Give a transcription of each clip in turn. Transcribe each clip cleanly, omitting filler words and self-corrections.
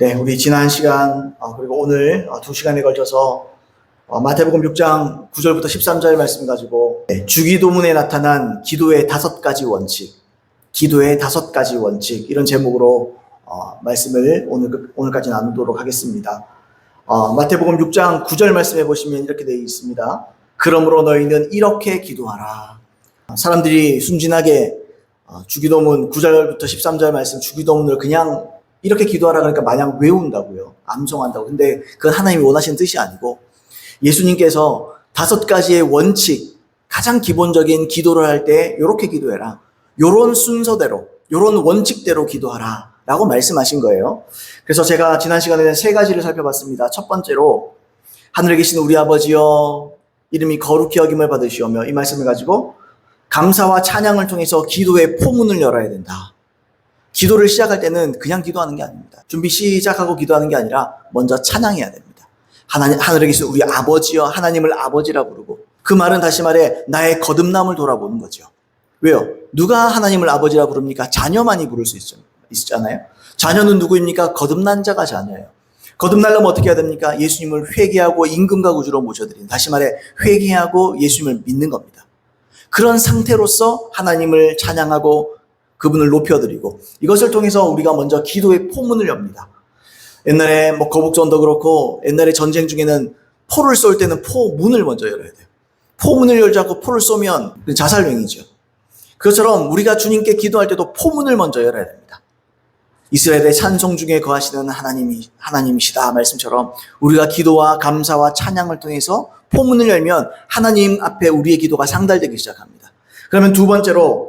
네, 우리 지난 시간 그리고 오늘 2시간에 걸쳐서 마태복음 6장 9절부터 13절 말씀 가지고 주기도문에 나타난 기도의 5가지 원칙, 기도의 5가지 원칙 이런 제목으로 말씀을 오늘까지 나누도록 하겠습니다. 마태복음 6장 9절 말씀해 보시면 이렇게 되어 있습니다. 그러므로 너희는 이렇게 기도하라. 사람들이 순진하게 주기도문 9절부터 13절 말씀 주기도문을 그냥 이렇게 기도하라 그러니까 마냥 외운다고요. 암송한다고. 근데 그건 하나님이 원하시는 뜻이 아니고 예수님께서 5가지의 원칙, 가장 기본적인 기도를 할 때 이렇게 기도해라. 요런 순서대로, 요런 원칙대로 기도하라 라고 말씀하신 거예요. 그래서 제가 지난 시간에는 3가지를 살펴봤습니다. 첫 번째로 하늘에 계신 우리 아버지여 이름이 거룩히 여김을 받으시오며 이 말씀을 가지고 감사와 찬양을 통해서 기도의 포문을 열어야 된다. 기도를 시작할 때는 그냥 기도하는 게 아닙니다. 준비 시작하고 기도하는 게 아니라 먼저 찬양해야 됩니다. 하늘에 계신 우리 아버지여 하나님을 아버지라 부르고 그 말은 다시 말해 나의 거듭남을 돌아보는 거죠. 왜요? 누가 하나님을 아버지라 부릅니까? 자녀만이 부를 수 있잖아요. 자녀는 누구입니까? 거듭난 자가 자녀예요. 거듭나려면 어떻게 해야 됩니까? 예수님을 회개하고 임금과 구주로 모셔드린, 다시 말해 회개하고 예수님을 믿는 겁니다. 그런 상태로서 하나님을 찬양하고 그분을 높여드리고 이것을 통해서 우리가 먼저 기도의 포문을 엽니다. 옛날에 거북전도 그렇고 옛날에 전쟁 중에는 포를 쏠 때는 포문을 먼저 열어야 돼요. 포문을 열지 않고 포를 쏘면 자살행위죠. 그것처럼 우리가 주님께 기도할 때도 포문을 먼저 열어야 됩니다. 이스라엘의 찬송 중에 거하시는 하나님이시다 말씀처럼 우리가 기도와 감사와 찬양을 통해서 포문을 열면 하나님 앞에 우리의 기도가 상달되기 시작합니다. 그러면 두 번째로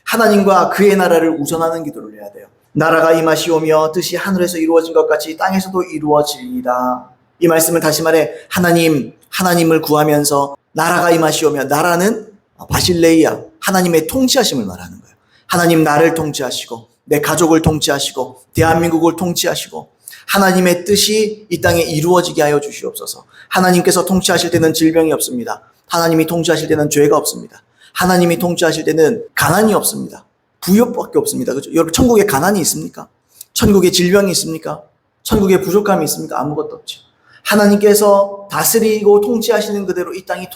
하나님과 그의 나라를 우선하는 기도를 해야 돼요. 나라가 임하시오며 뜻이 하늘에서 이루어진 것 같이 땅에서도 이루어지리이다. 이 말씀을 다시 말해 하나님을 구하면서 나라가 임하시오며 나라는 바실레이아 하나님의 통치하심을 말하는 거예요. 하나님 나를 통치하시고 내 가족을 통치하시고 대한민국을 통치하시고 하나님의 뜻이 이 땅에 이루어지게 하여 주시옵소서. 하나님께서 통치하실 때는 질병이 없습니다. 하나님이 통치하실 때는 죄가 없습니다. 하나님이 통치하실 때는 가난이 없습니다. 부요밖에 없습니다. 그렇죠? 여러분 천국에 가난이 있습니까? 천국에 질병이 있습니까? 천국에 부족함이 있습니까? 아무것도 없죠. 하나님께서 다스리고 통치하시는 그대로 이 땅이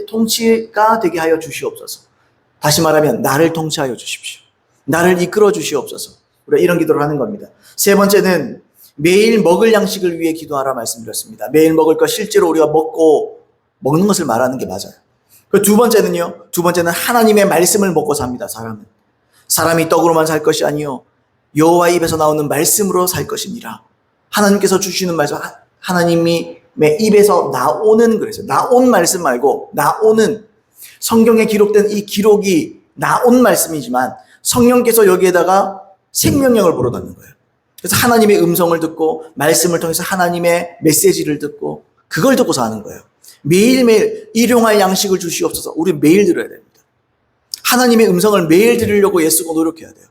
통치가 되게 하여 주시옵소서. 다시 말하면 나를 통치하여 주십시오. 나를 이끌어 주시옵소서. 우리가 이런 기도를 하는 겁니다. 세 번째는 매일 먹을 양식을 위해 기도하라 말씀드렸습니다. 매일 먹을 것 실제로 우리가 먹는 것을 말하는 게 맞아요. 두 번째는 하나님의 말씀을 먹고 삽니다. 사람이 떡으로만 살 것이 아니요 여호와의 입에서 나오는 말씀으로 살 것이니라. 하나님께서 주시는 말씀, 하나님의 입에서 나오는, 그래서 나온 말씀 말고 나오는, 성경에 기록된 이 기록이 나온 말씀이지만 성령께서 여기에다가 생명력을 불어넣는 거예요. 그래서 하나님의 음성을 듣고 말씀을 통해서 하나님의 메시지를 듣고 그걸 듣고 사는 거예요. 매일매일 일용할 양식을 주시옵소서. 우리 매일 들어야 됩니다. 하나님의 음성을 매일 들으려고 애쓰고 노력해야 돼요.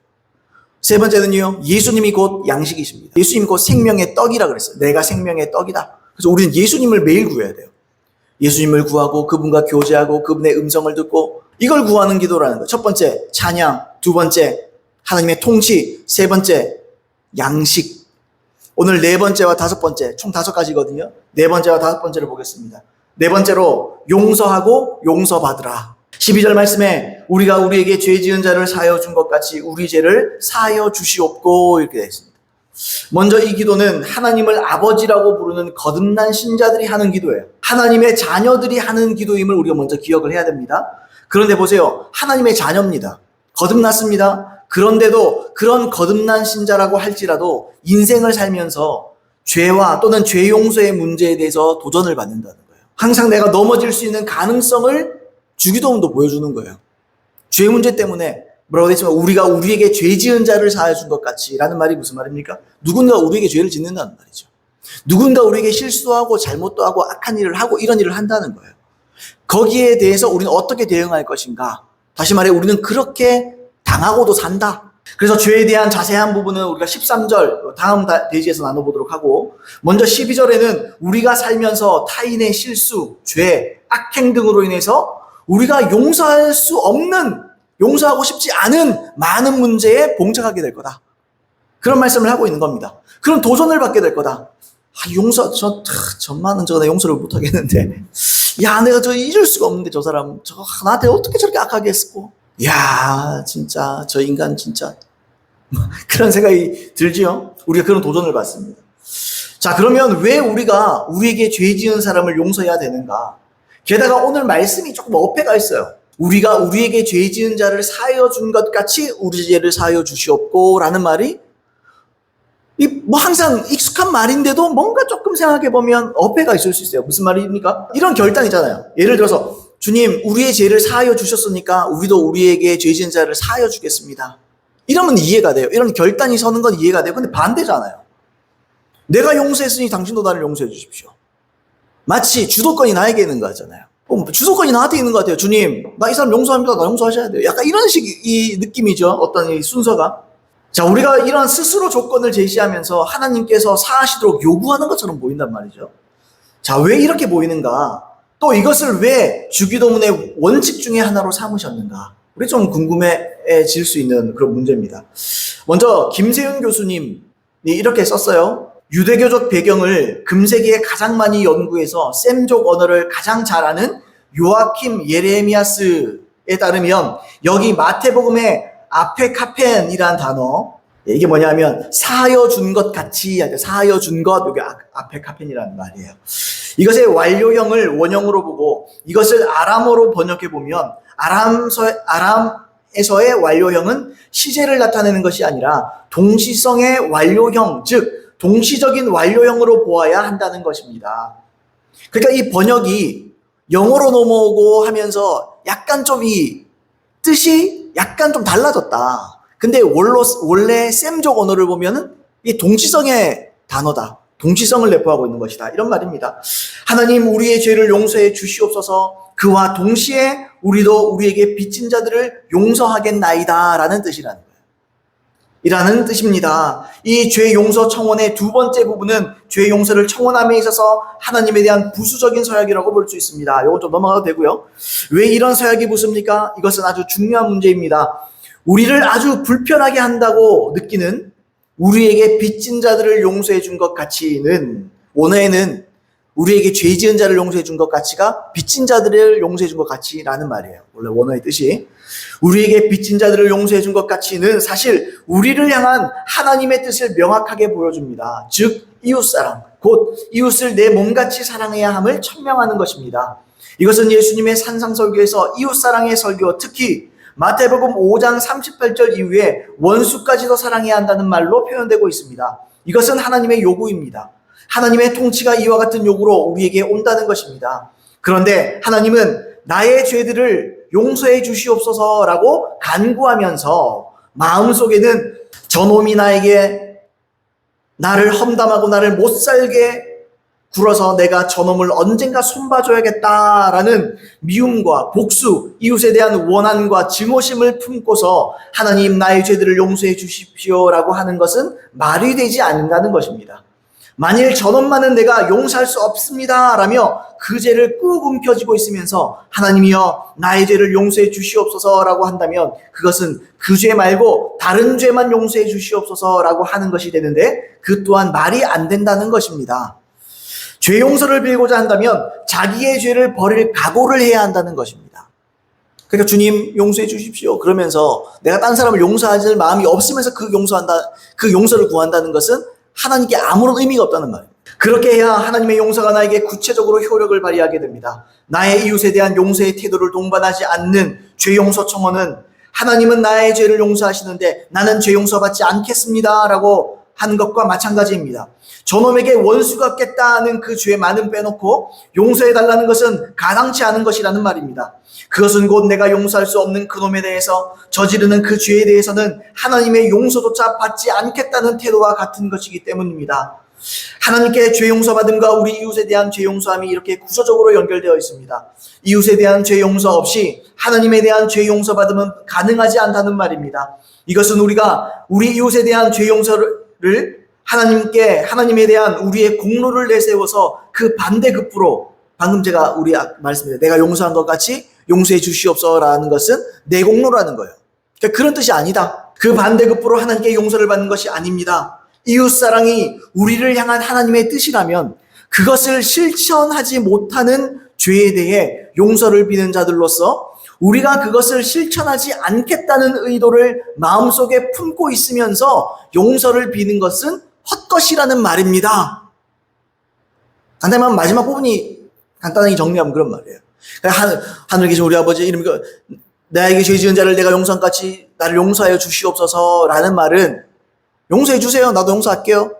세 번째는요, 예수님이 곧 양식이십니다. 예수님이 곧 생명의 떡이라 그랬어요. 내가 생명의 떡이다. 그래서 우리는 예수님을 매일 구해야 돼요. 예수님을 구하고 그분과 교제하고 그분의 음성을 듣고 이걸 구하는 기도라는 거예요. 첫 번째 찬양, 두 번째 하나님의 통치, 세 번째 양식. 오늘 네 번째와 다섯 번째, 총 5가지거든요. 네 번째와 다섯 번째를 보겠습니다. 네 번째로 용서하고 용서받으라. 12절 말씀에 우리가 우리에게 죄 지은 자를 사하여 준 것 같이 우리 죄를 사하여 주시옵고 이렇게 되어 있습니다. 먼저 이 기도는 하나님을 아버지라고 부르는 거듭난 신자들이 하는 기도예요. 하나님의 자녀들이 하는 기도임을 우리가 먼저 기억을 해야 됩니다. 그런데 보세요. 하나님의 자녀입니다. 거듭났습니다. 그런데도 그런 거듭난 신자라고 할지라도 인생을 살면서 죄와 또는 죄 용서의 문제에 대해서 도전을 받는다는 거예요. 항상 내가 넘어질 수 있는 가능성을 주기도문도 보여주는 거예요. 죄 문제 때문에 뭐라고 되어 있지만 우리가 우리에게 죄 지은 자를 사하여 준 것 같이 라는 말이 무슨 말입니까? 누군가 우리에게 죄를 짓는다는 말이죠. 누군가 우리에게 실수하고 잘못도 하고 악한 일을 하고 이런 일을 한다는 거예요. 거기에 대해서 우리는 어떻게 대응할 것인가? 다시 말해 우리는 그렇게 당하고도 산다. 그래서 죄에 대한 자세한 부분은 우리가 13절 다음 페이지에서 나눠보도록 하고, 먼저 12절에는 우리가 살면서 타인의 실수, 죄, 악행 등으로 인해서 우리가 용서할 수 없는, 용서하고 싶지 않은 많은 문제에 봉착하게 될 거다. 그런 말씀을 하고 있는 겁니다. 그런 도전을 받게 될 거다. 용서, 저만은 나 용서를 못 하겠는데. 야, 내가 잊을 수가 없는데, 저 사람. 나한테 어떻게 저렇게 악하게 했고. 야, 진짜, 저 인간 진짜. 그런 생각이 들지요? 우리가 그런 도전을 받습니다. 자, 그러면 왜 우리가 우리에게 죄 지은 사람을 용서해야 되는가? 게다가 오늘 말씀이 조금 어폐가 있어요. 우리가 우리에게 죄 지은 자를 사하여 준 것 같이 우리 죄를 사하여 주시옵고 라는 말이 항상 익숙한 말인데도 뭔가 조금 생각해 보면 어폐가 있을 수 있어요. 무슨 말입니까? 이런 결단이잖아요. 예를 들어서 주님, 우리의 죄를 사하여 주셨으니까 우리도 우리에게 죄 지은 자를 사하여 주겠습니다. 이러면 이해가 돼요. 이런 결단이 서는 건 이해가 돼요. 근데 반대잖아요. 내가 용서했으니 당신도 나를 용서해 주십시오. 마치 주도권이 나에게 있는 거잖아요. 주도권이 나한테 있는 것 같아요. 주님, 나 이 사람 용서합니다. 나 용서하셔야 돼요. 약간 이런 이 느낌이죠. 어떤 이 순서가. 자, 우리가 이런 스스로 조건을 제시하면서 하나님께서 사하시도록 요구하는 것처럼 보인단 말이죠. 자, 왜 이렇게 보이는가? 또 이것을 왜 주기도문의 원칙 중에 하나로 삼으셨는가? 우리 좀 궁금해질 수 있는 그런 문제입니다. 먼저 김세윤 교수님이 이렇게 썼어요. 유대교적 배경을 금세기에 가장 많이 연구해서 셈족 언어를 가장 잘 아는 요아킴 예레미야스에 따르면 여기 마태복음의 아페카펜이라는 단어, 이게 뭐냐면 사하여 준 것 같이, 사하여 준 것, 여기 아페카펜이라는 말이에요. 이것의 완료형을 원형으로 보고 이것을 아람어로 번역해 보면 아람에서의 완료형은 시제를 나타내는 것이 아니라 동시성의 완료형, 즉 동시적인 완료형으로 보아야 한다는 것입니다. 그러니까 이 번역이 영어로 넘어오고 하면서 약간 좀 이 뜻이 약간 좀 달라졌다. 근데 원래 셈족 언어를 보면은 이 동시성의 단어다. 동시성을 내포하고 있는 것이다. 이런 말입니다. 하나님, 우리의 죄를 용서해 주시옵소서. 그와 동시에 우리도 우리에게 빚진 자들을 용서하겠나이다 라는 뜻이라는 거예요. 이라는 뜻입니다. 이 죄 용서 청원의 두 번째 부분은 죄 용서를 청원함에 있어서 하나님에 대한 부수적인 서약이라고 볼 수 있습니다. 이건 좀 넘어가도 되고요. 왜 이런 서약이 붙습니까? 이것은 아주 중요한 문제입니다. 우리를 아주 불편하게 한다고 느끼는 우리에게 빚진 자들을 용서해 준 것 같이는, 원어에는 우리에게 죄 지은 자를 용서해 준 것 같이가 빚진 자들을 용서해 준 것 같이라는 말이에요. 원래 원어의 뜻이. 우리에게 빚진 자들을 용서해 준 것 같이는 사실 우리를 향한 하나님의 뜻을 명확하게 보여줍니다. 즉 이웃사랑, 곧 이웃을 내 몸같이 사랑해야 함을 천명하는 것입니다. 이것은 예수님의 산상설교에서 이웃사랑의 설교, 특히 마태복음 5장 38절 이후에 원수까지도 사랑해야 한다는 말로 표현되고 있습니다. 이것은 하나님의 요구입니다. 하나님의 통치가 이와 같은 요구로 우리에게 온다는 것입니다. 그런데 하나님은 나의 죄들을 용서해 주시옵소서라고 간구하면서 마음속에는 저놈이 나를 험담하고 나를 못살게 굴어서 내가 저놈을 언젠가 손봐줘야겠다라는 미움과 복수, 이웃에 대한 원한과 증오심을 품고서 하나님, 나의 죄들을 용서해 주십시오라고 하는 것은 말이 되지 않는다는 것입니다. 만일 저놈만은 내가 용서할 수 없습니다 라며 그 죄를 꾹 움켜쥐고 있으면서 하나님이여 나의 죄를 용서해 주시옵소서라고 한다면 그것은 그 죄 말고 다른 죄만 용서해 주시옵소서라고 하는 것이 되는데 그 또한 말이 안 된다는 것입니다. 죄 용서를 빌고자 한다면 자기의 죄를 버릴 각오를 해야 한다는 것입니다. 그러니까 주님 용서해 주십시오 그러면서 내가 딴 사람을 용서할 마음이 없으면서 그 용서를 구한다는 것은 하나님께 아무런 의미가 없다는 말입니다. 그렇게 해야 하나님의 용서가 나에게 구체적으로 효력을 발휘하게 됩니다. 나의 이웃에 대한 용서의 태도를 동반하지 않는 죄 용서 청원은 하나님은 나의 죄를 용서하시는데 나는 죄 용서받지 않겠습니다 라고 하는 것과 마찬가지입니다. 저놈에게 원수 같겠다는 그 죄 많음 빼놓고 용서해달라는 것은 가당치 않은 것이라는 말입니다. 그것은 곧 내가 용서할 수 없는 그놈에 대해서 저지르는 그 죄에 대해서는 하나님의 용서조차 받지 않겠다는 태도와 같은 것이기 때문입니다. 하나님께 죄 용서받음과 우리 이웃에 대한 죄 용서함이 이렇게 구조적으로 연결되어 있습니다. 이웃에 대한 죄 용서 없이 하나님에 대한 죄 용서받음은 가능하지 않다는 말입니다. 이것은 우리가 우리 이웃에 대한 죄 용서를 하나님에 대한 우리의 공로를 내세워서 그 반대급부로 방금 제가 말씀드린 내가 용서한 것 같이 용서해 주시옵소서라는 것은 내 공로라는 거예요. 그러니까 그런 뜻이 아니다. 그 반대급부로 하나님께 용서를 받는 것이 아닙니다. 이웃사랑이 우리를 향한 하나님의 뜻이라면 그것을 실천하지 못하는 죄에 대해 용서를 비는 자들로서 우리가 그것을 실천하지 않겠다는 의도를 마음속에 품고 있으면서 용서를 비는 것은 헛것이라는 말입니다. 간단하면 마지막 부분이 간단하게 정리하면 그런 말이에요. 하늘에 계신 우리 아버지 이름이 나에게 죄 지은 자를 내가 용서한 같이 나를 용서하여 주시옵소서라는 말은 용서해 주세요. 나도 용서할게요.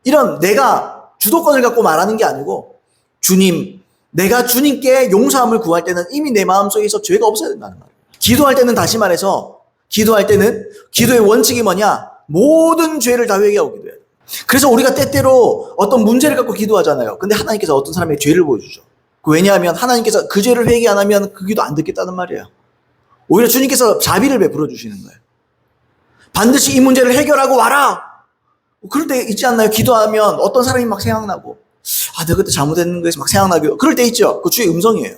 이런 내가 주도권을 갖고 말하는 게 아니고 주님, 내가 주님께 용서함을 구할 때는 이미 내 마음속에서 죄가 없어야 된다는 말이에요. 기도할 때는 다시 말해서 기도할 때는 기도의 원칙이 뭐냐? 모든 죄를 다 회개하고 기도해야 돼요. 그래서 우리가 때때로 어떤 문제를 갖고 기도하잖아요. 근데 하나님께서 어떤 사람의 죄를 보여주죠. 왜냐하면 하나님께서 그 죄를 회개 안 하면 그 기도 안 듣겠다는 말이에요. 오히려 주님께서 자비를 베풀어 주시는 거예요. 반드시 이 문제를 해결하고 와라. 그럴 때 있지 않나요? 기도하면 어떤 사람이 막 생각나고 내가 그때 잘못했는 거에서 막 생각나고 그럴 때 있죠. 그 주의 음성이에요.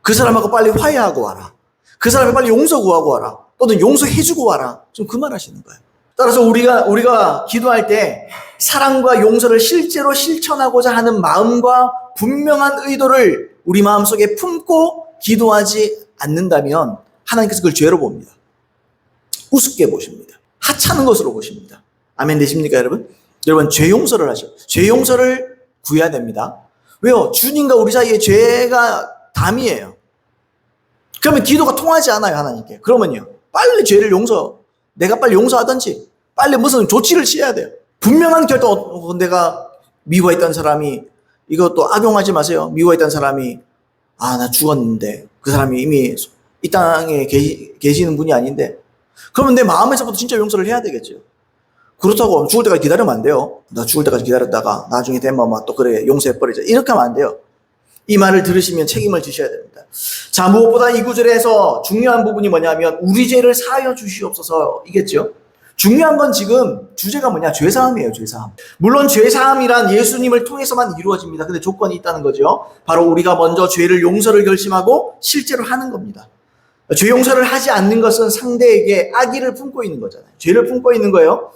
그 사람하고 빨리 화해하고 와라. 그 사람이 빨리 용서 구하고 와라. 또는 용서해주고 와라. 좀 그 말 하시는 거예요. 따라서 우리가 기도할 때 사랑과 용서를 실제로 실천하고자 하는 마음과 분명한 의도를 우리 마음속에 품고 기도하지 않는다면 하나님께서 그걸 죄로 봅니다. 우습게 보십니다. 하찮은 것으로 보십니다. 아멘 되십니까 여러분? 여러분 죄 용서를 하죠. 죄 용서를 구해야 됩니다. 왜요? 주님과 우리 사이에 죄가 담이에요. 그러면 기도가 통하지 않아요 하나님께. 그러면요 빨리 죄를 내가 빨리 용서하든지 빨리 무슨 조치를 취해야 돼요. 분명한 결정. 내가 미워했던 사람이 이것도 악용하지 마세요. 미워했던 사람이 나 죽었는데 그 사람이 이미 이 땅에 계시는 분이 아닌데 그러면 내 마음에서부터 진짜 용서를 해야 되겠죠. 그렇다고 죽을 때까지 기다리면 안 돼요. 나 죽을 때까지 기다렸다가 나중에 되면 또 그래 용서해버리자 이렇게 하면 안 돼요. 이 말을 들으시면 책임을 지셔야 됩니다. 자, 무엇보다 이 구절에서 중요한 부분이 뭐냐면 우리 죄를 사하여 주시옵소서이겠죠. 중요한 건 지금 주제가 뭐냐? 죄사함이에요. 죄사함. 물론 죄사함이란 예수님을 통해서만 이루어집니다. 근데 조건이 있다는 거죠. 바로 우리가 먼저 죄를 용서를 결심하고 실제로 하는 겁니다. 죄 용서를 하지 않는 것은 상대에게 악의를 품고 있는 거잖아요. 죄를 품고 있는 거예요.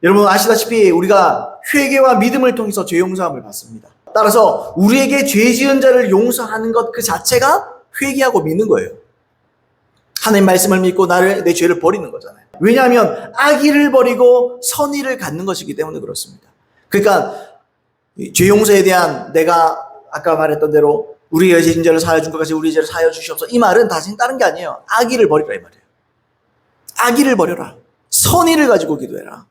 여러분 아시다시피 우리가 회개와 믿음을 통해서 죄 용서함을 받습니다. 따라서 우리에게 죄 지은 자를 용서하는 것 그 자체가 회개하고 믿는 거예요. 하나님 말씀을 믿고 내 죄를 버리는 거잖아요. 왜냐하면 악의를 버리고 선의를 갖는 것이기 때문에 그렇습니다. 그러니까 죄 용서에 대한 내가 아까 말했던 대로 우리의 죄 지은 자를 사하여 준 것까지 우리의 죄를 사하여 주시옵소서 이 말은 다른 게 아니에요. 악의를 버리라 이 말이에요. 악의를 버려라. 선의를 가지고 기도해라.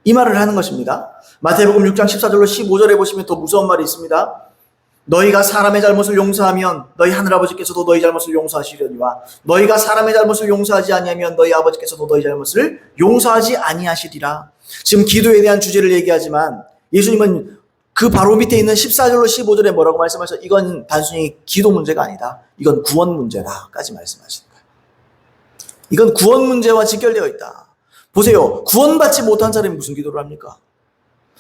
이 말을 하는 것입니다. 마태복음 6장 14절로 15절에 보시면 더 무서운 말이 있습니다. 너희가 사람의 잘못을 용서하면 너희 하늘아버지께서도 너희 잘못을 용서하시려니와 너희가 사람의 잘못을 용서하지 아니하면 너희 아버지께서도 너희 잘못을 용서하지 아니하시리라. 지금 기도에 대한 주제를 얘기하지만 예수님은 그 바로 밑에 있는 14절로 15절에 뭐라고 말씀하셔서 이건 단순히 기도 문제가 아니다. 이건 구원 문제다까지 말씀하시는 거예요. 이건 구원 문제와 직결되어 있다. 보세요. 구원받지 못한 사람이 무슨 기도를 합니까?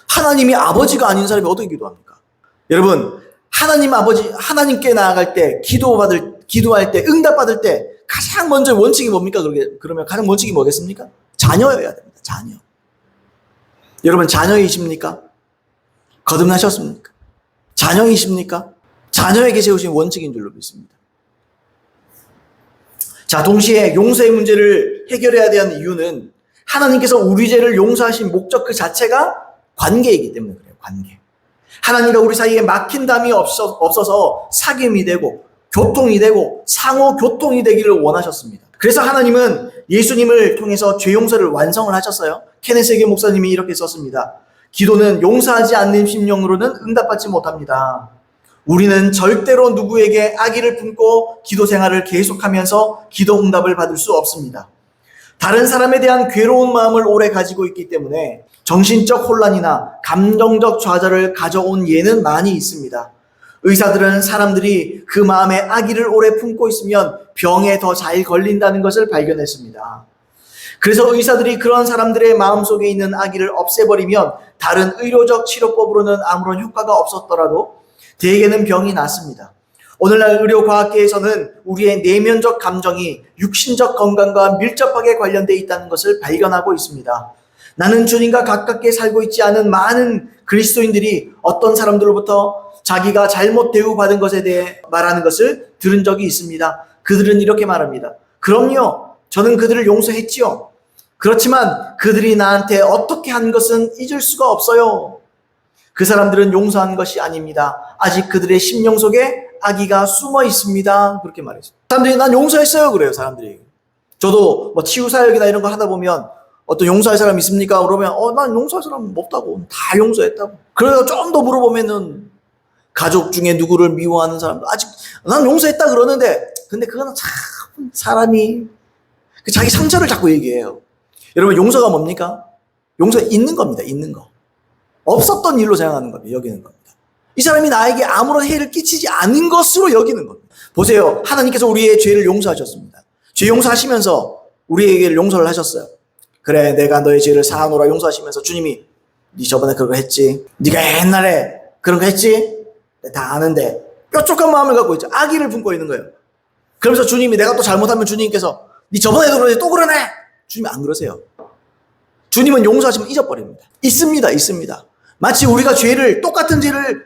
하나님이 아버지가 아닌 사람이 어떻게 기도합니까? 여러분 하나님 아버지 하나님께 나아갈 때 기도할 때 응답받을 때 가장 먼저 원칙이 뭡니까? 그러면 가장 원칙이 뭐겠습니까? 자녀여야 됩니다. 자녀. 여러분 자녀이십니까? 거듭나셨습니까? 자녀이십니까? 자녀에게 세우신 원칙인 줄로 믿습니다. 자, 동시에 용서의 문제를 해결해야 되는 이유는 하나님께서 우리 죄를 용서하신 목적 그 자체가 관계이기 때문에 그래요. 관계. 하나님과 우리 사이에 막힌 담이 없어서 사귐이 되고 교통이 되고 상호 교통이 되기를 원하셨습니다. 그래서 하나님은 예수님을 통해서 죄 용서를 완성을 하셨어요. 케네스 에게 목사님이 이렇게 썼습니다. 기도는 용서하지 않는 심령으로는 응답받지 못합니다. 우리는 절대로 누구에게 악의를 품고 기도 생활을 계속하면서 기도 응답을 받을 수 없습니다. 다른 사람에 대한 괴로운 마음을 오래 가지고 있기 때문에 정신적 혼란이나 감정적 좌절을 가져온 예는 많이 있습니다. 의사들은 사람들이 그 마음에 악의를 오래 품고 있으면 병에 더 잘 걸린다는 것을 발견했습니다. 그래서 의사들이 그런 사람들의 마음속에 있는 악의를 없애버리면 다른 의료적 치료법으로는 아무런 효과가 없었더라도 대개는 병이 낫습니다. 오늘날 의료과학계에서는 우리의 내면적 감정이 육신적 건강과 밀접하게 관련되어 있다는 것을 발견하고 있습니다. 나는 주님과 가깝게 살고 있지 않은 많은 그리스도인들이 어떤 사람들로부터 자기가 잘못 대우받은 것에 대해 말하는 것을 들은 적이 있습니다. 그들은 이렇게 말합니다. 그럼요, 저는 그들을 용서했지요. 그렇지만 그들이 나한테 어떻게 한 것은 잊을 수가 없어요. 그 사람들은 용서한 것이 아닙니다. 아직 그들의 심령 속에 악의가 숨어 있습니다. 그렇게 말했어요. 사람들이 난 용서했어요. 그래요, 사람들이. 저도 뭐 치유사역이나 이런 거 하다 보면 어떤 용서할 사람 있습니까? 그러면 난 용서할 사람 없다고. 다 용서했다고. 그러다가 좀 더 물어보면은 가족 중에 누구를 미워하는 사람도 아직 난 용서했다 그러는데 근데 그거는 참 사람이 자기 상처를 자꾸 얘기해요. 여러분 용서가 뭡니까? 용서 있는 겁니다. 있는 거. 없었던 일로 생각하는 겁니다. 여기는 겁니다. 이 사람이 나에게 아무런 해를 끼치지 않은 것으로 여기는 겁니다. 보세요. 하나님께서 우리의 죄를 용서하셨습니다. 죄 용서하시면서 우리에게 용서를 하셨어요. 그래 내가 너의 죄를 사하노라 용서하시면서 주님이 네 저번에 그거 했지. 네가 옛날에 그런 거 했지. 다 아는데 뾰족한 마음을 갖고 있죠. 악의를 품고 있는 거예요. 그러면서 주님이 내가 또 잘못하면 주님께서 네 저번에도 그러지 또 그러네. 주님이 안 그러세요. 주님은 용서하시면 잊어버립니다. 있습니다. 마치 우리가 똑같은 죄를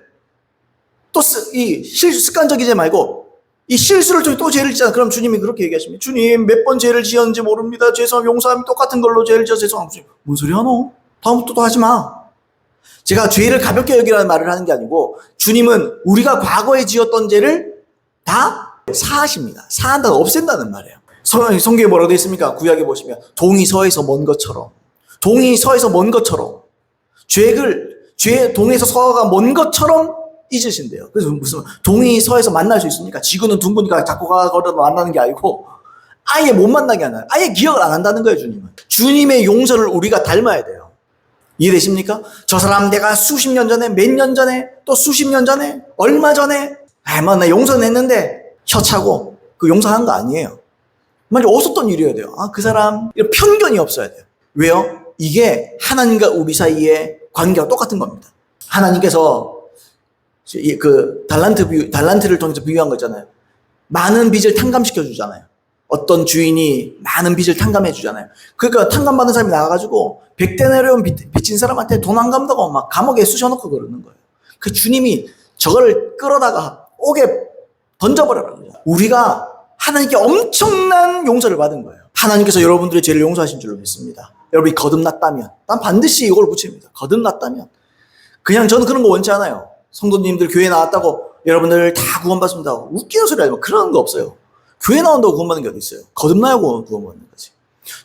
이 실수 습관적이지 말고 이 실수를 통해 또 죄를 짓잖아. 그럼 주님이 그렇게 얘기하십니다. 주님 몇 번 죄를 지었는지 모릅니다. 죄송합니다. 용서하면 똑같은 걸로 죄를 지어서 죄송합니다. 뭔 소리 하노? 다음부터 또 하지 마. 제가 죄를 가볍게 여기라는 말을 하는 게 아니고 주님은 우리가 과거에 지었던 죄를 다 사하십니다. 사한다는 없앤다는 말이에요. 성경에 뭐라고 되어 있습니까? 구약에 보시면 동이 서에서 먼 것처럼 동에서 서가 먼 것처럼 잊으신대요. 그래서 무슨 동이 서에서 만날 수 있습니까? 지구는 둥그니까 자꾸 가거나 만나는 게 아니고 아예 못 만나게 하는, 아예 기억을 안 한다는 거예요. 주님은. 주님의 용서를 우리가 닮아야 돼요. 이해되십니까? 저 사람 내가 수십 년 전에, 몇 년 전에, 또 수십 년 전에, 얼마 전에 나 용서는 했는데 혀 차고 그 용서한 거 아니에요. 만약 없었던 일이어야 돼요. 그 사람 이런 편견이 없어야 돼요. 왜요? 이게 하나님과 우리 사이의 관계가 똑같은 겁니다. 하나님께서 그 달란트를 통해서 비유한 거 있잖아요. 많은 빚을 탕감시켜 주잖아요. 어떤 주인이 많은 빚을 탕감해 주잖아요. 그러니까 탕감받은 사람이 나와가지고 100데나리온 빚진 사람한테 돈 안 갚는다고 막 감옥에 쑤셔놓고 그러는 거예요. 그 주님이 저거를 끌어다가 옥에 던져버려라는 거예요. 우리가 하나님께 엄청난 용서를 받은 거예요. 하나님께서 여러분들의 죄를 용서하신 줄로 믿습니다. 여러분이 거듭났다면, 난 반드시 이걸 붙입니다. 거듭났다면. 그냥 저는 그런 거 원치 않아요. 성도님들 교회 나왔다고 여러분들 다 구원받습니다. 웃기는 소리 아니고 그런 거 없어요. 교회 나온다고 구원받는 게 어디 있어요? 거듭나야 구원받는 거지.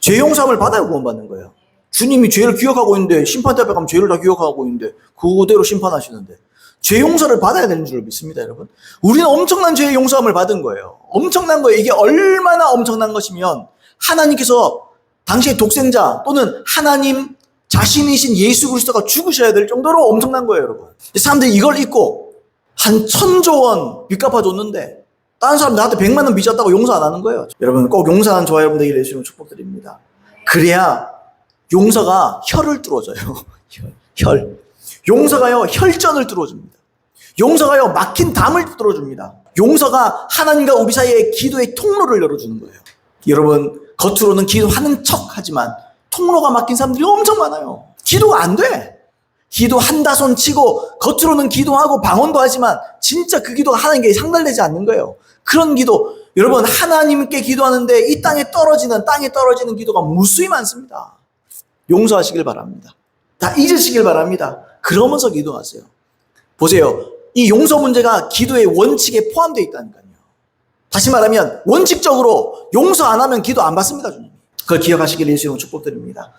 죄 용서함을 받아야 구원받는 거예요. 주님이 죄를 기억하고 있는데 심판대 앞에 가면 죄를 다 기억하고 있는데 그대로 심판하시는데 죄 용서를 받아야 되는 줄 믿습니다, 여러분. 우리는 엄청난 죄의 용서함을 받은 거예요. 엄청난 거예요. 이게 얼마나 엄청난 것이면 하나님께서 당시의 독생자 또는 하나님 자신이신 예수 그리스도가 죽으셔야 될 정도로 엄청난 거예요, 여러분. 사람들이 이걸 잊고 한 1,000조 원 빚 갚아줬는데 다른 사람 나한테 100만 원 빚졌다고 용서 안 하는 거예요. 여러분 꼭 용서하는 저와 여러분 되기를 예수님으로 축복드립니다. 그래야 용서가 혈을 뚫어줘요. 혈. 용서가요 혈전을 뚫어줍니다. 용서가요 막힌 담을 뚫어줍니다. 용서가 하나님과 우리 사이의 기도의 통로를 열어주는 거예요. 여러분 겉으로는 기도하는 척 하지만 통로가 막힌 사람들이 엄청 많아요. 기도가 안 돼. 기도 한다손 치고 겉으로는 기도하고 방언도 하지만 진짜 그 기도가 하나님께 상달되지 않는 거예요. 그런 기도, 여러분 하나님께 기도하는데 이 땅에 떨어지는 기도가 무수히 많습니다. 용서하시길 바랍니다. 다 잊으시길 바랍니다. 그러면서 기도하세요. 보세요. 이 용서 문제가 기도의 원칙에 포함되어 있다니까요. 다시 말하면 원칙적으로 용서 안 하면 기도 안 받습니다. 주님. 그걸 기억하시길 예수님으로 축복드립니다.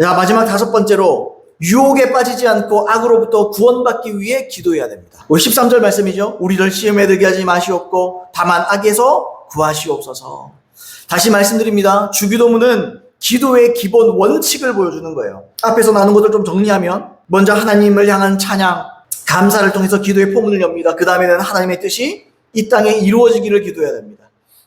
자, 마지막 5번째로 유혹에 빠지지 않고 악으로부터 구원받기 위해 기도해야 됩니다. 우리 13절 말씀이죠. 우리를 시험에 들게 하지 마시옵고 다만 악에서 구하시옵소서. 다시 말씀드립니다. 주기도문은 기도의 기본 원칙을 보여주는 거예요. 앞에서 나눈 것들 좀 정리하면 먼저 하나님을 향한 찬양, 감사를 통해서 기도의 포문을 엽니다. 그 다음에는 하나님의 뜻이 이 땅에 이루어지기를 기도해야 됩니다.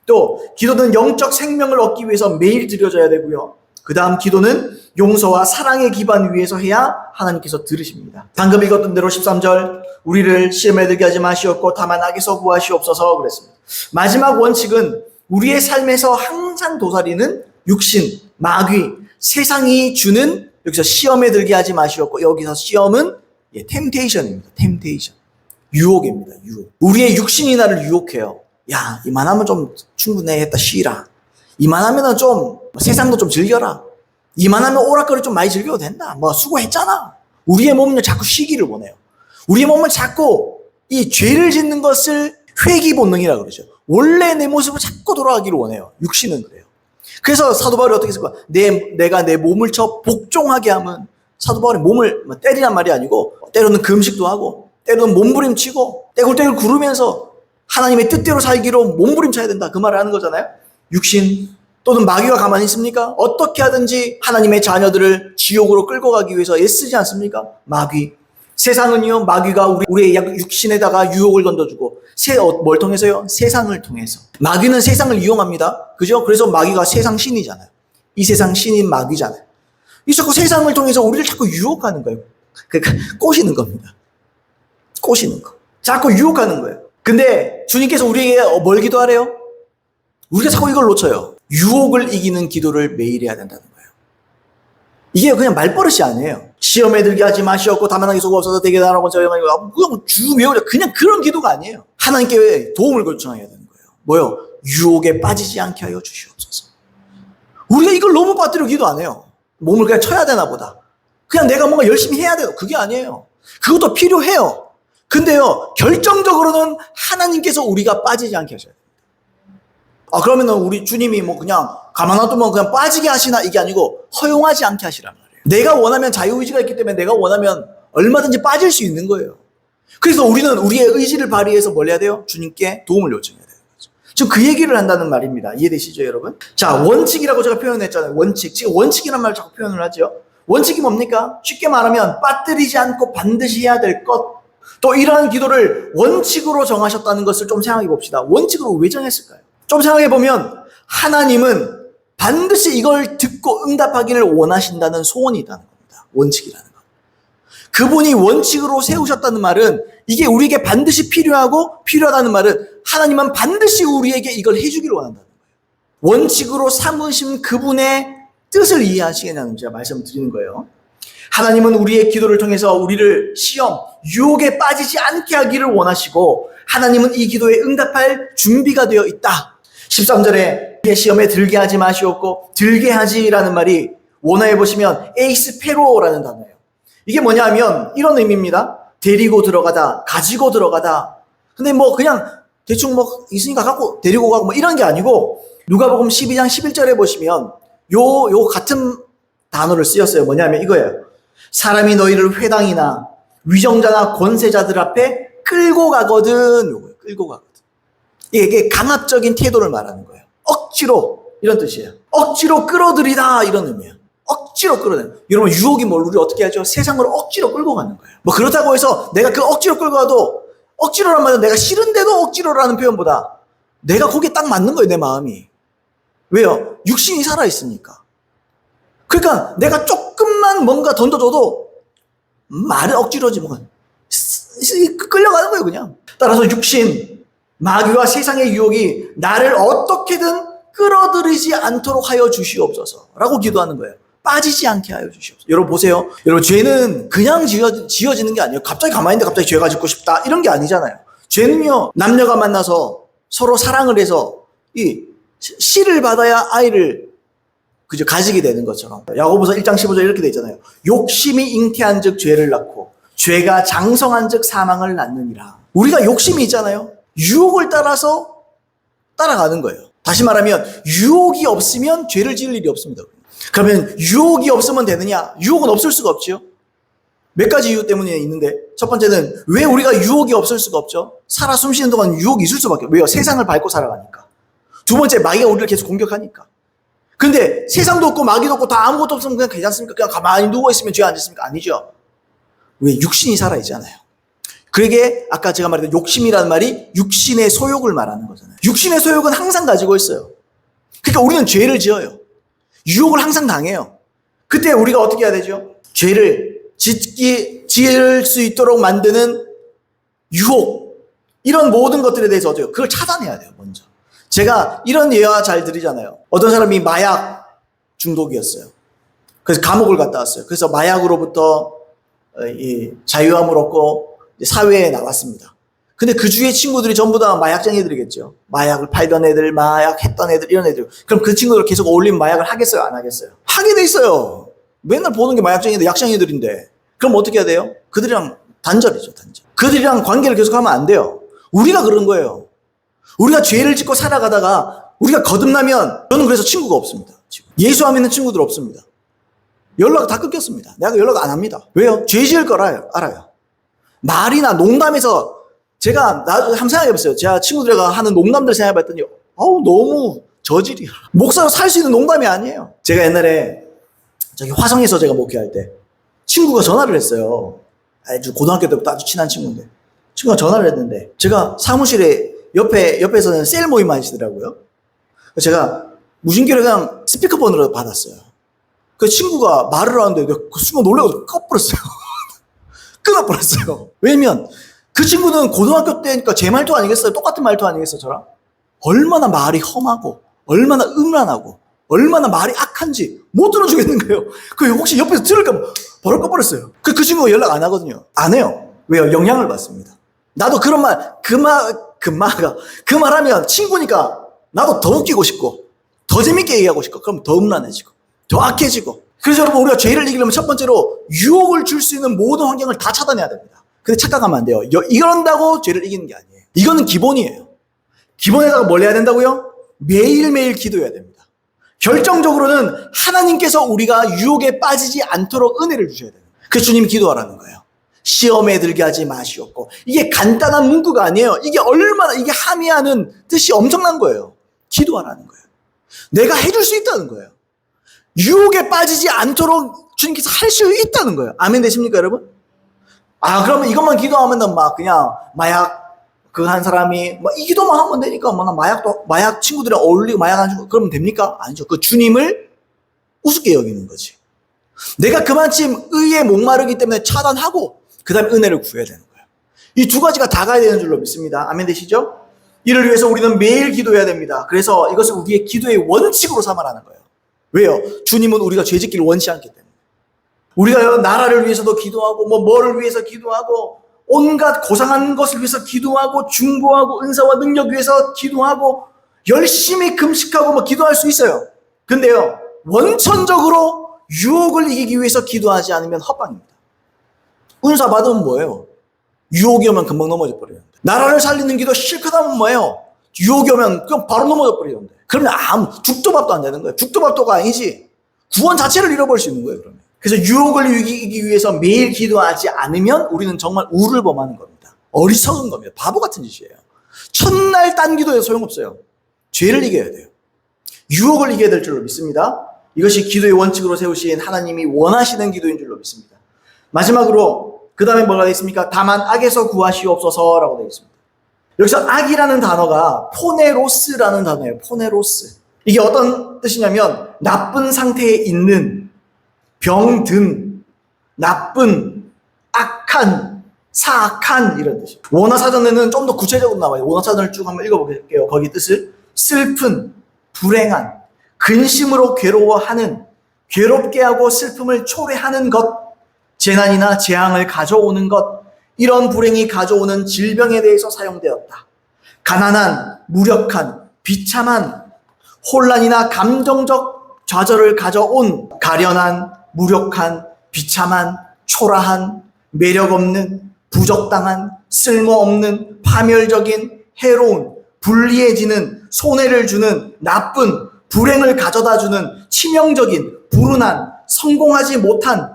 또 기도는 영적 생명을 얻기 위해서 매일 드려져야 되고요. 그 다음 기도는 용서와 사랑의 기반 위에서 해야 하나님께서 들으십니다. 방금 읽었던 대로 13절 우리를 시험에 들게 하지 마시옵고 다만 악에서 구하시옵소서 그랬습니다. 마지막 원칙은 우리의 삶에서 항상 도사리는 육신, 마귀, 세상이 주는 여기서 시험에 들게 하지 마시옵고, 여기서 시험은 템테이션입니다. 템테이션. 유혹입니다. 유혹. 우리의 육신이 나를 유혹해요. 야, 이만하면 좀 충분해 했다 쉬라. 이만하면은 좀 세상도 좀 즐겨라. 이만하면 오락거리 좀 많이 즐겨도 된다. 뭐 수고했잖아. 우리의 몸은 자꾸 쉬기를 원해요. 우리의 몸은 자꾸 이 죄를 짓는 것을 회귀 본능이라고 그러죠. 원래 내 모습을 자꾸 돌아가기를 원해요. 육신은 그래요. 그래서 사도 바울이 어떻게 했을까? 내가 내 몸을 쳐 복종하게 하면, 사도 바울이 몸을 때리란 말이 아니고 때로는 금식도 하고 때로는 몸부림치고 떼굴떼굴 구르면서 하나님의 뜻대로 살기로 몸부림쳐야 된다. 그 말을 하는 거잖아요. 육신 또는 마귀가 가만히 있습니까? 어떻게 하든지 하나님의 자녀들을 지옥으로 끌고 가기 위해서 애쓰지 않습니까? 마귀. 세상은요, 마귀가 우리의 육신에다가 유혹을 던져주고, 뭘 통해서요? 세상을 통해서. 마귀는 세상을 이용합니다. 그죠? 그래서 마귀가 세상 신이잖아요. 이 세상 신인 마귀잖아요. 이 자꾸 세상을 통해서 우리를 자꾸 유혹하는 거예요. 그러니까 꼬시는 겁니다. 꼬시는 거. 자꾸 유혹하는 거예요. 근데 주님께서 우리에게 뭘 기도하래요? 우리가 자꾸 이걸 놓쳐요. 유혹을 이기는 기도를 매일 해야 된다는 거예요. 이게 그냥 말버릇이 아니에요. 시험에 들게 하지 마시옵고 다만하게 속아 없어서 되게 나라고 저희가 그냥 주 외우자. 그냥 그런 기도가 아니에요. 하나님께 도움을 요청해야 되는 거예요. 뭐요? 유혹에 빠지지 않게 하여 주시옵소서. 우리가 이걸 너무 빠뜨려 기도 안 해요. 몸을 그냥 쳐야 되나 보다. 그냥 내가 뭔가 열심히 해야 돼요. 그게 아니에요. 그것도 필요해요. 근데요, 결정적으로는 하나님께서 우리가 빠지지 않게 하셔야 돼요. 그러면은 우리 주님이 뭐 그냥 가만 놔두면 그냥 빠지게 하시나, 이게 아니고 허용하지 않게 하시란 말이에요. 내가 원하면, 자유의지가 있기 때문에 내가 원하면 얼마든지 빠질 수 있는 거예요. 그래서 우리는 우리의 의지를 발휘해서 뭘 해야 돼요? 주님께 도움을 요청해야 돼요. 지금 그 얘기를 한다는 말입니다. 이해되시죠, 여러분? 자, 원칙이라고 제가 표현했잖아요. 원칙. 지금 원칙이란 말을 자꾸 표현을 하죠. 원칙이 뭡니까? 쉽게 말하면 빠뜨리지 않고 반드시 해야 될 것. 또 이러한 기도를 원칙으로 정하셨다는 것을 좀 생각해 봅시다. 원칙으로 왜 정했을까요? 좀 생각해 보면 하나님은 반드시 이걸 듣고 응답하기를 원하신다는 소원이 있다는 겁니다. 원칙이라는 것. 그분이 원칙으로 세우셨다는 말은 이게 우리에게 반드시 필요하고, 필요하다는 말은 하나님은 반드시 우리에게 이걸 해주기를 원한다는 거예요. 원칙으로 삼으신 그분의 뜻을 이해하시겠냐는 제가 말씀을 드리는 거예요. 하나님은 우리의 기도를 통해서 우리를 시험, 유혹에 빠지지 않게 하기를 원하시고, 하나님은 이 기도에 응답할 준비가 되어 있다. 13절에 시험에 들게 하지 마시옵고 들게 하지라는 말이 원어에 보시면 에이스페로라는 단어예요. 이게 뭐냐 하면 이런 의미입니다. 데리고 들어가다, 가지고 들어가다. 근데 뭐 그냥 대충 뭐 있으니까 갖고 데리고 가고 뭐 이런 게 아니고, 누가복음 12장 11절에 보시면 요 같은 단어를 쓰였어요. 뭐냐면 이거예요. 사람이 너희를 회당이나 위정자나 권세자들 앞에 끌고 가거든. 요거예요. 끌고 가거든. 이게 강압적인 태도를 말하는 거예요. 억지로, 이런 뜻이에요. 억지로 끌어들이다, 이런 의미예요. 억지로 끌어내는. 여러분, 유혹이 뭘 우리 어떻게 하죠? 세상으로 억지로 끌고 가는 거예요. 뭐 그렇다고 해서 내가 그 억지로 끌고 가도, 억지로란 말은 내가 싫은데도 억지로라는 표현보다 내가 거기에 딱 맞는 거예요, 내 마음이. 왜요? 육신이 살아있으니까. 그러니까 내가 조금만 뭔가 던져줘도 말은 억지로지 뭐 끌려가는 거예요, 그냥. 따라서 육신, 마귀와 세상의 유혹이 나를 어떻게든 끌어들이지 않도록 하여 주시옵소서 라고 기도하는 거예요. 빠지지 않게 하여 주시옵소서. 여러분 보세요. 여러분, 죄는 그냥 지어지는 게 아니에요. 갑자기 가만히 있는데 갑자기 죄가 짓고 싶다, 이런 게 아니잖아요. 죄는요, 남녀가 만나서 서로 사랑을 해서 이 씨를 받아야 아이를 그저 가지게 되는 것처럼, 야고보서 1장 15절 이렇게 돼 있잖아요. 욕심이 잉태한 즉 죄를 낳고 죄가 장성한 즉 사망을 낳느니라. 우리가 욕심이 있잖아요. 유혹을 따라서 따라가는 거예요. 다시 말하면 유혹이 없으면 죄를 지을 일이 없습니다. 그러면 유혹이 없으면 되느냐? 유혹은 없을 수가 없죠. 몇 가지 이유 때문에 있는데, 첫 번째는 왜 우리가 유혹이 없을 수가 없죠? 살아 숨쉬는 동안 유혹이 있을 수밖에 없어요. 왜요? 세상을 밟고 살아가니까. 두 번째, 마귀가 우리를 계속 공격하니까. 근데 세상도 없고 마귀도 없고 다 아무것도 없으면 그냥 괜찮습니까? 그냥 가만히 누워있으면 죄 안 짓습니까? 아니죠. 왜? 육신이 살아있잖아요. 그게 아까 제가 말했던 욕심이라는 말이 육신의 소욕을 말하는 거잖아요. 육신의 소욕은 항상 가지고 있어요. 그러니까 우리는 죄를 지어요. 유혹을 항상 당해요. 그때 우리가 어떻게 해야 되죠? 죄를 지을 수 있도록 만드는 유혹, 이런 모든 것들에 대해서 어때요? 그걸 차단해야 돼요, 먼저. 제가 이런 예화 잘 드리잖아요. 어떤 사람이 마약 중독이었어요. 그래서 감옥을 갔다 왔어요. 그래서 마약으로부터 이 자유함을 얻고 사회에 나왔습니다. 근데 그 주위의 친구들이 전부 다 마약쟁이들이겠죠. 마약을 팔던 애들, 마약 했던 애들, 이런 애들. 그럼 그 친구들 계속 어울리면 마약을 하겠어요? 안 하겠어요? 하게 돼 있어요. 맨날 보는 게 마약쟁이들, 약쟁이들인데. 그럼 어떻게 해야 돼요? 그들이랑 단절이죠, 단절. 그들이랑 관계를 계속하면 안 돼요. 우리가 그런 거예요. 우리가 죄를 짓고 살아가다가 우리가 거듭나면 저는 그래서 친구가 없습니다. 지금. 예수 안 믿는 친구들 없습니다. 연락 다 끊겼습니다. 내가 연락 안 합니다. 왜요? 죄 지을 걸 알아요. 말이나 농담에서 제가 한번 생각해봤어요. 제가 친구들과 하는 농담들 생각해봤더니 너무 저질이야. 목사로 살 수 있는 농담이 아니에요. 제가 옛날에 저기 화성에서 제가 목회할 때 친구가 전화를 했어요. 아주 고등학교 때부터 아주 친한 친구인데 친구가 전화를 했는데 제가 사무실에 옆에서는 셀 모임 하시더라고요. 제가 무심결에 그냥 스피커폰으로 받았어요. 그 친구가 말을 하는데 내가 그 순간 놀라서 꺼버렸어요. 끊어버렸어요. 왜냐면 그 친구는 고등학교 때니까 제 말투 아니겠어요? 똑같은 말투 아니겠어요, 저랑? 얼마나 말이 험하고, 얼마나 음란하고, 얼마나 말이 악한지 못 들어주겠는 거예요. 그 혹시 옆에서 들을까 봐 바로 꺼버렸어요. 그 친구가 연락 안 하거든요. 안 해요. 왜요? 영향을 받습니다. 나도 그런 말, 그 말하면 친구니까 나도 더 웃기고 싶고, 더 재밌게 얘기하고 싶고, 그럼 더 음란해지고, 더 악해지고. 그래서 여러분, 우리가 죄를 이기려면 첫 번째로 유혹을 줄 수 있는 모든 환경을 다 차단해야 됩니다. 근데 착각하면 안 돼요. 이런다고 죄를 이기는 게 아니에요. 이거는 기본이에요. 기본에다가 뭘 해야 된다고요? 매일매일 기도해야 됩니다. 결정적으로는 하나님께서 우리가 유혹에 빠지지 않도록 은혜를 주셔야 돼요. 그래서 주님이 기도하라는 거예요. 시험에 들게 하지 마시옵고. 이게 간단한 문구가 아니에요. 이게 함의하는 뜻이 엄청난 거예요. 기도하라는 거예요. 내가 해줄 수 있다는 거예요. 유혹에 빠지지 않도록 주님께서 할 수 있다는 거예요. 아멘 되십니까, 여러분? 그러면 이것만 기도하면 그냥 마약 한 사람이 이 기도만 하면 되니까 나 마약 친구들이랑 어울리고 마약하는 친구 그러면 됩니까? 아니죠. 그 주님을 우습게 여기는 거지. 내가 그만큼 의에 목마르기 때문에 차단하고 그다음에 은혜를 구해야 되는 거예요. 이 두 가지가 다 가야 되는 줄로 믿습니다. 아멘 되시죠? 이를 위해서 우리는 매일 기도해야 됩니다. 그래서 이것을 우리의 기도의 원칙으로 삼아라는 거예요. 왜요? 주님은 우리가 죄짓기를 원치 않기 때문에. 우리가 나라를 위해서도 기도하고 뭐를 위해서 기도하고 온갖 고상한 것을 위해서 기도하고 중보하고 은사와 능력 위해서 기도하고 열심히 금식하고 기도할 수 있어요. 근데요, 원천적으로 유혹을 이기기 위해서 기도하지 않으면 헛방입니다. 은사 받으면 뭐예요? 유혹이 오면 금방 넘어져 버리는데. 나라를 살리는 기도 실컷 하면 뭐예요? 유혹이 오면 그냥 바로 넘어져 버리는데. 그러면 죽도 밥도 안 되는 거예요. 죽도 밥도가 아니지. 구원 자체를 잃어버릴 수 있는 거예요, 그러면. 그래서 유혹을 이기기 위해서 매일 기도하지 않으면 우리는 정말 우를 범하는 겁니다. 어리석은 겁니다. 바보 같은 짓이에요. 첫날 딴 기도해도 소용없어요. 죄를 이겨야 돼요. 유혹을 이겨야 될 줄로 믿습니다. 이것이 기도의 원칙으로 세우신 하나님이 원하시는 기도인 줄로 믿습니다. 마지막으로 그 다음에 뭐가 되어 있습니까? 다만 악에서 구하시옵소서라고 되어 있습니다. 여기서 악이라는 단어가 포네로스라는 단어예요. 포네로스. 이게 어떤 뜻이냐면 나쁜 상태에 있는, 병든, 나쁜, 악한, 사악한 이런 뜻이에요. 원어사전에는 좀 더 구체적으로 나와요. 원어사전을 쭉 한번 읽어볼게요. 거기 뜻을 슬픈, 불행한, 근심으로 괴로워하는, 괴롭게 하고 슬픔을 초래하는 것, 재난이나 재앙을 가져오는 것, 이런 불행이 가져오는 질병에 대해서 사용되었다. 가난한, 무력한, 비참한, 혼란이나 감정적 좌절을 가져온 가련한, 무력한, 비참한, 초라한, 매력없는, 부적당한, 쓸모없는, 파멸적인, 해로운, 불리해지는, 손해를 주는, 나쁜, 불행을 가져다주는, 치명적인, 불운한, 성공하지 못한,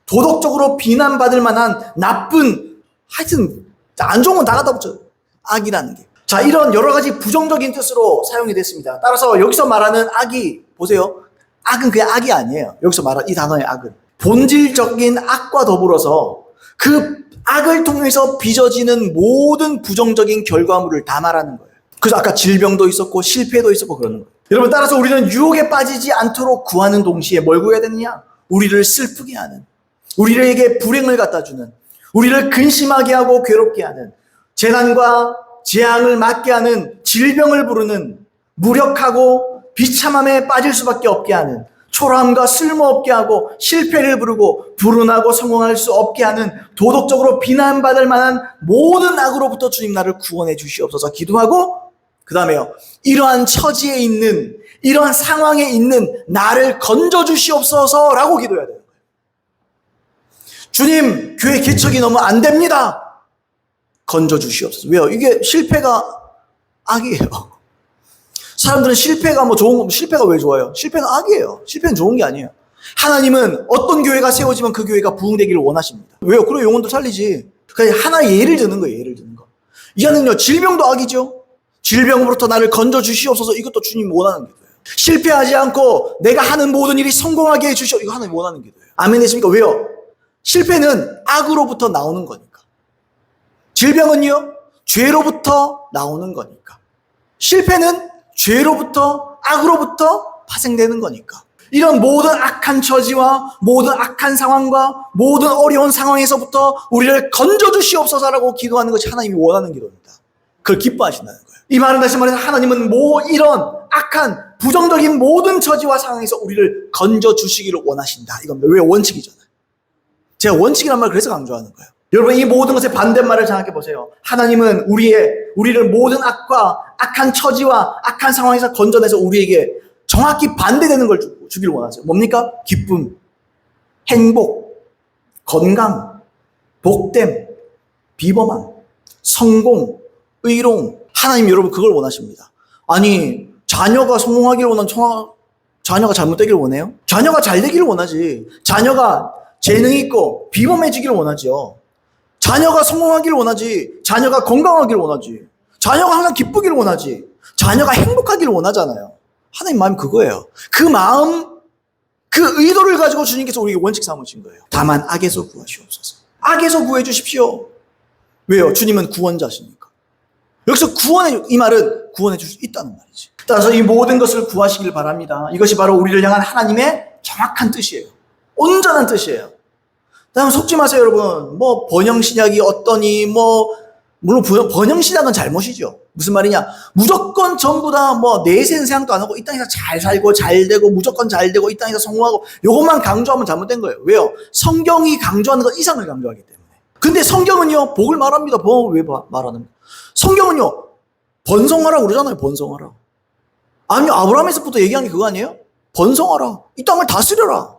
도덕적으로 비난받을 만한 나쁜, 하여튼 안 좋은 건 다 갖다 붙여요. 악이라는 게. 자, 이런 여러 가지 부정적인 뜻으로 사용이 됐습니다. 따라서 여기서 말하는 악이, 보세요. 악은 그냥 악이 아니에요. 여기서 말하는 이 단어의 악은. 본질적인 악과 더불어서 그 악을 통해서 빚어지는 모든 부정적인 결과물을 다 말하는 거예요. 그래서 아까 질병도 있었고 실패도 있었고 그러는 거예요. 여러분, 따라서 우리는 유혹에 빠지지 않도록 구하는 동시에 뭘 구해야 되느냐? 우리를 슬프게 하는, 우리에게 불행을 갖다 주는, 우리를 근심하게 하고 괴롭게 하는, 재난과 재앙을 맞게 하는, 질병을 부르는, 무력하고 비참함에 빠질 수밖에 없게 하는, 초라함과 쓸모없게 하고 실패를 부르고 불운하고 성공할 수 없게 하는 도덕적으로 비난받을 만한 모든 악으로부터 주님 나를 구원해 주시옵소서 기도하고 그 다음에요. 이러한 처지에 있는 이러한 상황에 있는 나를 건져 주시옵소서라고 기도해야 돼요. 주님 교회 개척이 너무 안 됩니다. 건져 주시옵소서. 왜요? 이게 실패가 악이에요. 사람들은 실패가 뭐 좋은 거, 실패가 왜 좋아요? 실패는 악이에요. 실패는 좋은 게 아니에요. 하나님은 어떤 교회가 세워지면 그 교회가 부흥되기를 원하십니다. 왜요? 그럼 영혼도 살리지. 그냥 하나의 예를 드는 거예요. 예를 드는 거. 이하는요, 질병도 악이죠. 질병으로부터 나를 건져 주시옵소서. 이것도 주님 원하는 기도예요. 실패하지 않고 내가 하는 모든 일이 성공하게 해주시오. 이거 하나님 원하는 기도예요. 아멘 했습니까? 왜요? 실패는 악으로부터 나오는 거니까. 질병은요, 죄로부터 나오는 거니까. 실패는 죄로부터, 악으로부터 파생되는 거니까. 이런 모든 악한 처지와 모든 악한 상황과 모든 어려운 상황에서부터 우리를 건져주시옵소서라고 기도하는 것이 하나님이 원하는 기도입니다. 그걸 기뻐하신다는 거예요. 이 말은 다시 말해서 하나님은 이런 악한 부정적인 모든 처지와 상황에서 우리를 건져주시기를 원하신다. 이건 왜 원칙이잖아요. 제가 원칙이란 말을 그래서 강조하는 거예요. 여러분 이 모든 것의 반대말을 생각해 보세요. 하나님은 우리를 모든 악과 악한 처지와 악한 상황에서 건져내서 우리에게 정확히 반대되는 걸 주기를 원하세요. 뭡니까? 기쁨, 행복, 건강, 복됨, 비범함, 성공, 의로움. 하나님 여러분 그걸 원하십니다. 아니 자녀가 성공하기를 원하는 자녀가 잘못되기를 원해요? 자녀가 잘 되기를 원하지. 자녀가 재능 있고 비범해지기를 원하죠. 자녀가 성공하기를 원하지. 자녀가 건강하기를 원하지. 자녀가 항상 기쁘기를 원하지. 자녀가 행복하기를 원하잖아요. 하나님 마음이 그거예요. 그 마음, 그 의도를 가지고 주님께서 우리에게 원칙 삼으신 거예요. 다만 악에서 구하시옵소서. 악에서 구해 주십시오. 왜요? 주님은 구원자시니까. 여기서 이 말은 구원해 줄 수 있다는 말이지. 따라서 이 모든 것을 구하시길 바랍니다. 이것이 바로 우리를 향한 하나님의 정확한 뜻이에요. 온전한 뜻이에요. 다음 속지 마세요, 여러분. 번영신약이 어떠니, 물론 번영신약은 잘못이죠. 무슨 말이냐. 무조건 전부 다 내세는 생각도 안 하고 이 땅에서 잘 살고 잘 되고 무조건 잘 되고 이 땅에서 성공하고 요것만 강조하면 잘못된 거예요. 왜요? 성경이 강조하는 것 이상을 강조하기 때문에. 근데 성경은요, 복을 말합니다. 복을 왜 말하는 거예요? 성경은요, 번성하라고 그러잖아요, 번성하라. 아니요, 아브라함에서부터 얘기한 게 그거 아니에요? 번성하라. 이 땅을 다스려라.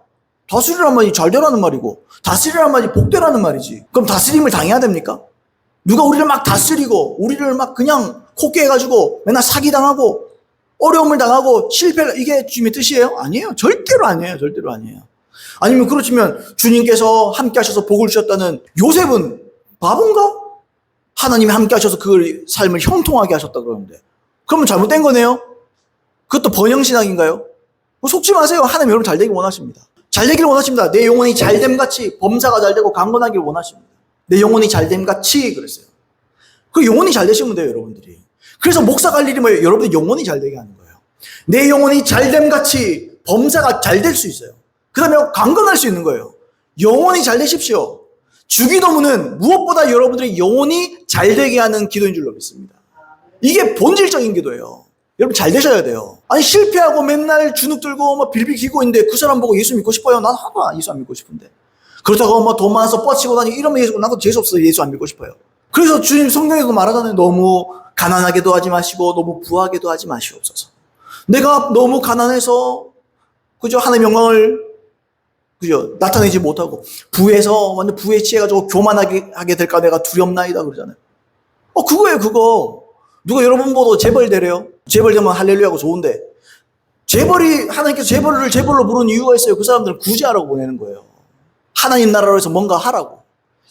다스리란 말이 잘 되라는 말이고, 다스리란 말이 복되라는 말이지. 그럼 다스림을 당해야 됩니까? 누가 우리를 막 다스리고, 우리를 막 그냥 콧게 해가지고, 맨날 사기당하고, 어려움을 당하고, 이게 주님의 뜻이에요? 아니에요. 절대로 아니에요. 절대로 아니에요. 아니면 그렇지만, 주님께서 함께 하셔서 복을 주셨다는 요셉은 바본가? 하나님이 함께 하셔서 그 삶을 형통하게 하셨다 그러는데. 그러면 잘못된 거네요? 그것도 번영신학인가요? 속지 마세요. 하나님 여러분 잘 되길 원하십니다. 잘 되길 원하십니다. 내 영혼이 잘됨같이 범사가 잘 되고 강건하길 원하십니다. 내 영혼이 잘됨같이 그랬어요. 그 영혼이 잘 되시면 돼요, 여러분들이. 그래서 목사 갈 일이 뭐예요? 여러분들 영혼이 잘 되게 하는 거예요. 내 영혼이 잘됨같이 범사가 잘 될 수 있어요. 그 다음에 강건할 수 있는 거예요. 영혼이 잘 되십시오. 주기도문은 무엇보다 여러분들이 영혼이 잘 되게 하는 기도인 줄로 믿습니다. 이게 본질적인 기도예요. 여러분 잘 되셔야 돼요. 아니 실패하고 맨날 주눅 들고 빌빌 기고 있는데 그 사람 보고 예수 믿고 싶어요? 난 하나도 예수 안 믿고 싶은데. 그렇다고 돈 많아서 뻗치고 다니고 이러면 예수, 나도 재수 없어서 예수 안 믿고 싶어요. 그래서 주님 성경에도 말하잖아요. 너무 가난하게도 하지 마시고 너무 부하게도 하지 마시옵소서. 내가 너무 가난해서 그죠? 하나님의 영광을 그죠? 나타내지 못하고 부에서 완전 부에 취해가지고 교만하게 하게 될까 내가 두렵나이다 그러잖아요. 그거예요 그거. 누가 여러분 보고 재벌되래요? 재벌되면 할렐루야고 좋은데 하나님께서 재벌을 재벌로 부르는 이유가 있어요. 그 사람들은 구제하라고 보내는 거예요. 하나님 나라로 해서 뭔가 하라고,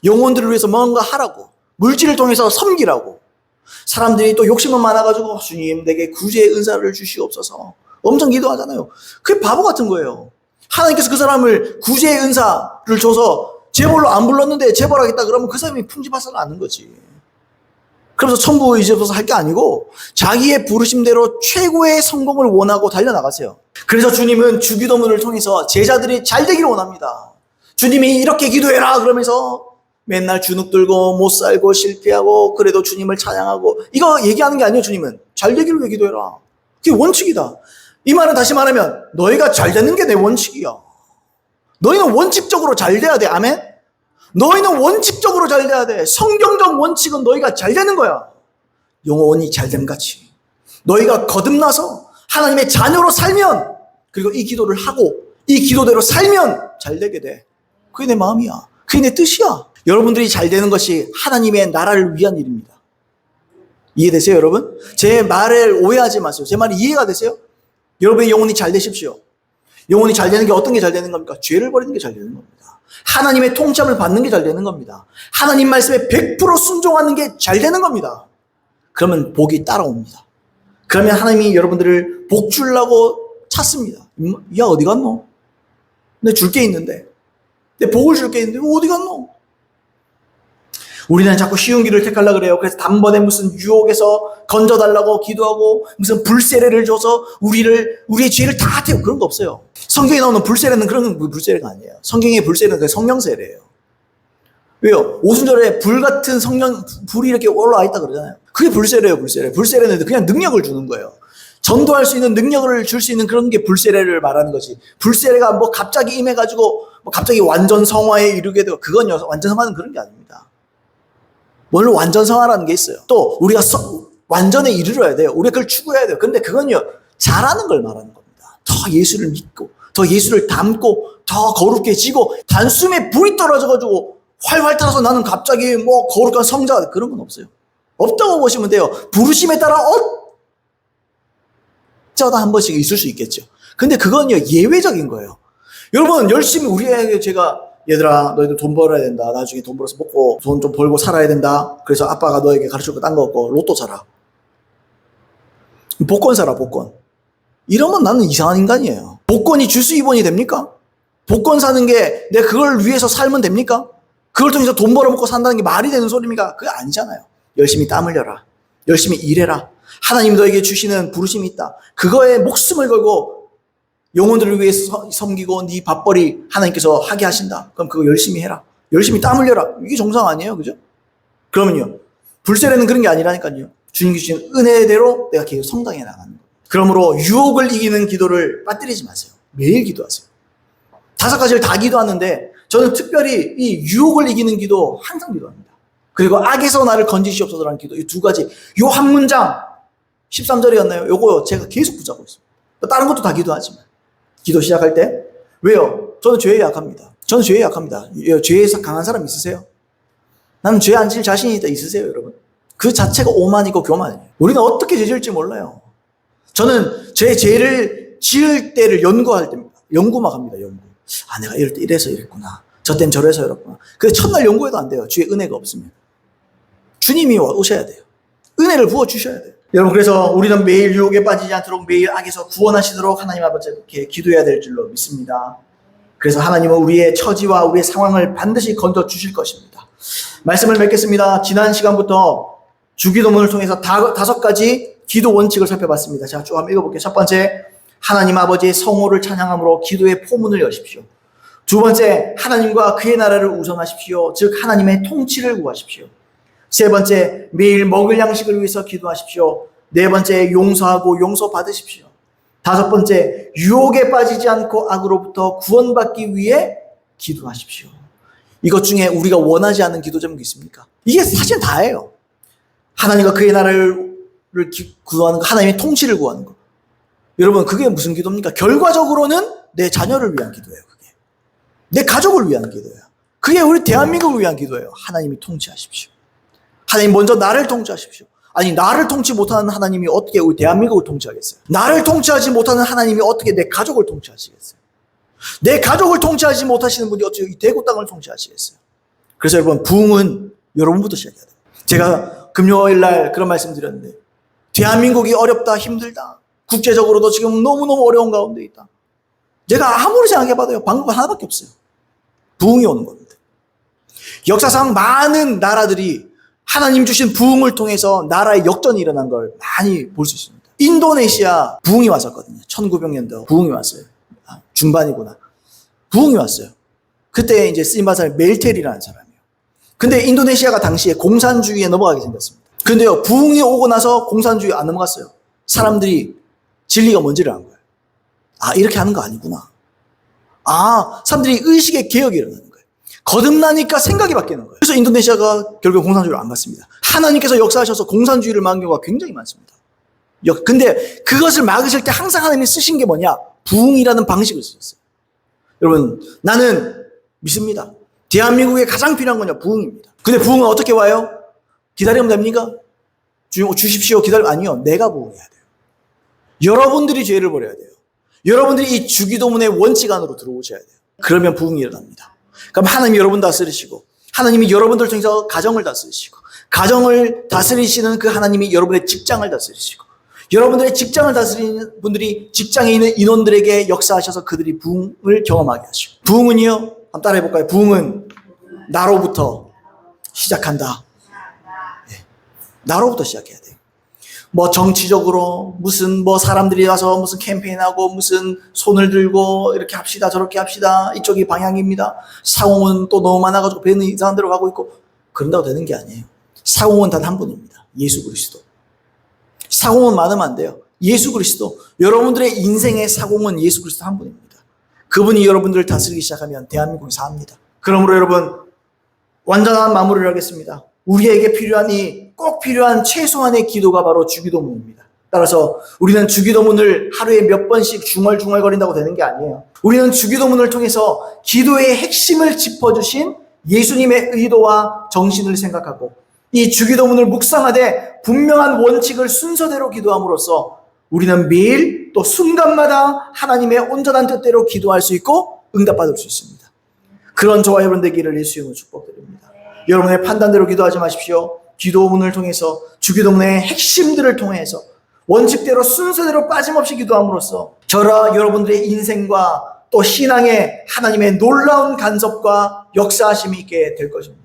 영혼들을 위해서 뭔가 하라고, 물질을 통해서 섬기라고. 사람들이 또 욕심은 많아가지고 주님 내게 구제의 은사를 주시옵소서 엄청 기도하잖아요. 그게 바보 같은 거예요. 하나님께서 그 사람을 구제의 은사를 줘서 재벌로 안 불렀는데 재벌하겠다 그러면 그 사람이 풍지박산을 않는 거지. 그래서 천국 이제부터 할 게 아니고 자기의 부르심대로 최고의 성공을 원하고 달려나가세요. 그래서 주님은 주기도문을 통해서 제자들이 잘 되기를 원합니다. 주님이 이렇게 기도해라 그러면서 맨날 주눅 들고 못 살고 실패하고 그래도 주님을 찬양하고 이거 얘기하는 게 아니에요. 주님은 잘 되기를 위해 기도해라. 그게 원칙이다. 이 말은 다시 말하면 너희가 잘 되는 게 내 원칙이야. 너희는 원칙적으로 잘 돼야 돼. 아멘? 너희는 원칙적으로 잘 돼야 돼. 성경적 원칙은 너희가 잘 되는 거야. 영원히 잘됨같이. 너희가 거듭나서 하나님의 자녀로 살면, 그리고 이 기도를 하고 이 기도대로 살면 잘 되게 돼. 그게 내 마음이야. 그게 내 뜻이야. 여러분들이 잘 되는 것이 하나님의 나라를 위한 일입니다. 이해되세요, 여러분? 제 말을 오해하지 마세요. 제 말이 이해가 되세요? 여러분의 영혼이 잘 되십시오. 영혼이 잘 되는 게 어떤 게 잘 되는 겁니까? 죄를 버리는 게 잘 되는 겁니다. 하나님의 통첩을 받는 게 잘 되는 겁니다. 하나님 말씀에 100% 순종하는 게 잘 되는 겁니다. 그러면 복이 따라옵니다. 그러면 하나님이 여러분들을 복 주려고 찾습니다. 야, 어디 갔노? 내 줄 게 있는데. 내 복을 줄 게 있는데 어디 갔노? 우리는 자꾸 쉬운 길을 택하려고 그래요. 그래서 단번에 무슨 유혹에서 건져달라고 기도하고 무슨 불세례를 줘서 우리의 죄를 다 태우고 그런 거 없어요. 성경에 나오는 불세례는 그런 불세례가 아니에요. 성경의 불세례는 성령세례예요. 왜요? 오순절에 불 같은 불이 이렇게 올라와 있다 그러잖아요. 그게 불세례예요, 불세례. 불세례는 그냥 능력을 주는 거예요. 전도할 수 있는 능력을 줄 수 있는 그런 게 불세례를 말하는 거지. 불세례가 뭐 갑자기 임해가지고 뭐 갑자기 완전 성화에 이르게 되고 그건요, 완전 성화는 그런 게 아닙니다. 물론 완전 성화라는 게 있어요. 또 우리가 완전에 이르러야 돼요. 우리가 그걸 추구해야 돼요. 근데 그건요, 잘하는 걸 말하는 겁니다. 더 예수를 믿고 더 예수를 닮고 더 거룩해지고 단숨에 불이 떨어져가지고 활활 타서 나는 갑자기 뭐 거룩한 성자가 그런 건 없어요. 없다고 보시면 돼요. 부르심에 따라 어쩌다 한 번씩 있을 수 있겠죠. 근데 그건요, 예외적인 거예요. 여러분, 열심히 우리에게 제가 얘들아, 너희들 돈 벌어야 된다. 나중에 돈 벌어서 먹고 돈 좀 벌고 살아야 된다. 그래서 아빠가 너에게 가르칠 거 딴 거 없고 로또 사라. 복권 사라, 복권. 이러면 나는 이상한 인간이에요. 복권이 주수입원이 됩니까? 복권 사는 게 내가 그걸 위해서 살면 됩니까? 그걸 통해서 돈 벌어먹고 산다는 게 말이 되는 소리입니까? 그게 아니잖아요. 열심히 땀 흘려라. 열심히 일해라. 하나님 너에게 주시는 부르심이 있다. 그거에 목숨을 걸고 영혼들을 위해서 섬기고 네 밥벌이 하나님께서 하게 하신다. 그럼 그거 열심히 해라. 열심히 땀 흘려라. 이게 정상 아니에요, 그죠? 그러면요, 불세례는 그런 게 아니라니까요. 주님이 주신 은혜대로 내가 계속 성장해 나가는 거예요. 그러므로 유혹을 이기는 기도를 빠뜨리지 마세요. 매일 기도하세요. 5가지를 다 기도하는데 저는 특별히 이 유혹을 이기는 기도 항상 기도합니다. 그리고 악에서 나를 건지시옵소서라는 기도, 이 2가지, 요 한 문장 13절이었나요? 요거 제가 계속 붙잡고 있습니다. 다른 것도 다 기도하지만 기도 시작할 때, 왜요? 저는 죄에 약합니다. 저는 죄에 약합니다. 죄에 강한 사람 있으세요? 나는 죄 안 질 자신이 있다 있으세요, 여러분? 그 자체가 오만이고 교만이에요. 우리는 어떻게 죄 지을지 몰라요. 저는 제 죄를 지을 때를 연구할 때입니다. 연구만 합니다, 연구. 아, 내가 이럴 때 이래서 이랬구나. 저 땐 저래서 이랬구나. 근데 첫날 연구해도 안 돼요. 주의 은혜가 없으면. 주님이 오셔야 돼요. 은혜를 부어주셔야 돼요. 여러분, 그래서 우리는 매일 유혹에 빠지지 않도록 매일 악에서 구원하시도록 하나님 아버지께 기도해야 될 줄로 믿습니다. 그래서 하나님은 우리의 처지와 우리의 상황을 반드시 건져주실 것입니다. 말씀을 맺겠습니다. 지난 시간부터 주기도문을 통해서 5가지 기도 원칙을 살펴봤습니다. 제가 쭉 한번 읽어볼게요. 첫 번째, 하나님 아버지의 성호를 찬양함으로 기도의 포문을 여십시오. 2번째, 하나님과 그의 나라를 우선하십시오. 즉 하나님의 통치를 구하십시오. 3번째, 매일 먹을 양식을 위해서 기도하십시오. 4번째, 용서하고 용서받으십시오. 5번째, 유혹에 빠지지 않고 악으로부터 구원받기 위해 기도하십시오. 이것 중에 우리가 원하지 않는 기도 제목이 있습니까? 이게 사실 다예요. 하나님과 그의 나라를 구하는 거, 하나님의 통치를 구하는 거. 여러분, 그게 무슨 기도입니까? 결과적으로는 내 자녀를 위한 기도예요. 그게 내 가족을 위한 기도예요. 그게 우리 대한민국을 위한 기도예요. 하나님이 통치하십시오. 하나님 먼저 나를 통치하십시오. 아니, 나를 통치 못하는 하나님이 어떻게 우리 대한민국을 통치하겠어요? 나를 통치하지 못하는 하나님이 어떻게 내 가족을 통치하시겠어요? 내 가족을 통치하지 못하시는 분이 어떻게 이 대구 땅을 통치하시겠어요? 그래서 여러분, 부흥은 여러분부터 시작해야 돼요. 제가 금요일 날 그런 말씀 드렸는데, 대한민국이 어렵다, 힘들다, 국제적으로도 지금 너무너무 어려운 가운데 있다. 제가 아무리 생각해봐도요, 방법은 하나밖에 없어요. 부흥이 오는 겁니다. 역사상 많은 나라들이 하나님 주신 부흥을 통해서 나라의 역전이 일어난 걸 많이 볼 수 있습니다. 인도네시아 부흥이 왔었거든요. 1900년도 부흥이 왔어요. 중반이구나. 부흥이 왔어요. 그때 이제 쓰임받은 사람이 멜텔이라는 사람이에요. 근데 인도네시아가 당시에 공산주의에 넘어가게 생겼습니다. 근데요, 부흥이 오고 나서 공산주의 안 넘어갔어요. 사람들이 진리가 뭔지를 안 거예요. 아, 이렇게 하는 거 아니구나. 아, 사람들이 의식의 개혁이 일어나는 거예요. 거듭나니까 생각이 바뀌는 거예요. 그래서 인도네시아가 결국 공산주의로 안 갔습니다. 하나님께서 역사하셔서 공산주의를 막은 경우가 굉장히 많습니다. 근데 그것을 막으실 때 항상 하나님이 쓰신 게 뭐냐? 부흥이라는 방식을 쓰셨어요. 여러분, 나는 믿습니다. 대한민국에 가장 필요한 건요, 부흥입니다. 근데 부흥은 어떻게 와요? 기다리면 됩니까? 주십시오, 아니요. 내가 부흥해야 돼요. 여러분들이 죄를 버려야 돼요. 여러분들이 이 주기도문의 원칙 안으로 들어오셔야 돼요. 그러면 부흥이 일어납니다. 그럼 하나님이 여러분 다스리시고, 하나님이 여러분들 통해서 가정을 다스리시고, 가정을 다스리시는 그 하나님이 여러분의 직장을 다스리시고, 여러분들의 직장을 다스리는 분들이 직장에 있는 인원들에게 역사하셔서 그들이 부흥을 경험하게 하시고, 부흥은요, 한번 따라해 볼까요? 부흥은 나로부터 시작한다. 네. 나로부터 시작해야 돼요. 뭐 정치적으로 무슨 뭐 사람들이 와서 무슨 캠페인하고 무슨 손을 들고 이렇게 합시다 저렇게 합시다 이쪽이 방향입니다. 사공은 또 너무 많아가지고 배는 이상한 데로 가고 있고 그런다고 되는 게 아니에요. 사공은 단 한 분입니다. 예수 그리스도. 사공은 많으면 안 돼요. 예수 그리스도. 여러분들의 인생의 사공은 예수 그리스도 한 분입니다. 그분이 여러분들을 다스리기 시작하면 대한민국이 삽니다. 그러므로 여러분 완전한 마무리를 하겠습니다. 우리에게 필요한 꼭 필요한 최소한의 기도가 바로 주기도문입니다. 따라서 우리는 주기도문을 하루에 몇 번씩 중얼중얼거린다고 되는 게 아니에요. 우리는 주기도문을 통해서 기도의 핵심을 짚어주신 예수님의 의도와 정신을 생각하고 이 주기도문을 묵상하되 분명한 원칙을 순서대로 기도함으로써 우리는 매일 또 순간마다 하나님의 온전한 뜻대로 기도할 수 있고 응답받을 수 있습니다. 그런 저와 여러분 되기를 예수 이름으로 축복드립니다. 여러분의 판단대로 기도하지 마십시오. 기도문을 통해서 주기도문의 핵심들을 통해서 원칙대로 순서대로 빠짐없이 기도함으로써 저와 여러분들의 인생과 또 신앙에 하나님의 놀라운 간섭과 역사하심이 있게 될 것입니다.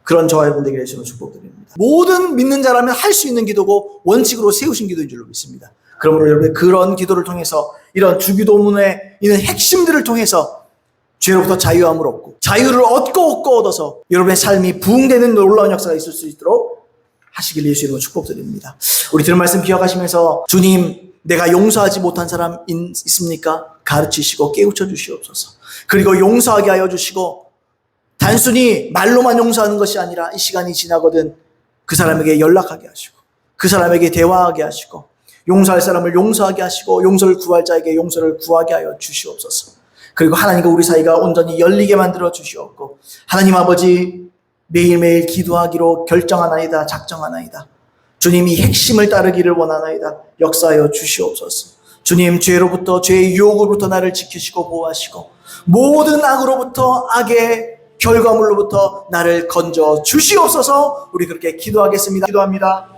그런 저와 여러분 되기를 예수님으로 축복드립니다. 모든 믿는 자라면 할 수 있는 기도고 원칙으로 세우신 기도인 줄로 믿습니다. 그러므로 여러분의 그런 기도를 통해서 이런 주기도문에 있는 핵심들을 통해서 죄로부터 자유함을 얻고 자유를 얻고 얻어서 여러분의 삶이 부흥되는 놀라운 역사가 있을 수 있도록 하시길 예수 이름으로 축복드립니다. 우리 들은 말씀 기억하시면서 주님 내가 용서하지 못한 사람 있습니까? 가르치시고 깨우쳐 주시옵소서. 그리고 용서하게 하여 주시고 단순히 말로만 용서하는 것이 아니라 이 시간이 지나거든 그 사람에게 연락하게 하시고 그 사람에게 대화하게 하시고 용서할 사람을 용서하게 하시고 용서를 구할 자에게 용서를 구하게 하여 주시옵소서. 그리고 하나님과 우리 사이가 온전히 열리게 만들어 주시옵고 하나님 아버지 매일매일 기도하기로 결정하나이다 작정하나이다. 주님 이 핵심을 따르기를 원하나이다. 역사하여 주시옵소서. 주님 죄로부터 죄의 유혹으로부터 나를 지키시고 보호하시고 모든 악으로부터 악의 결과물로부터 나를 건져 주시옵소서. 우리 그렇게 기도하겠습니다. 기도합니다.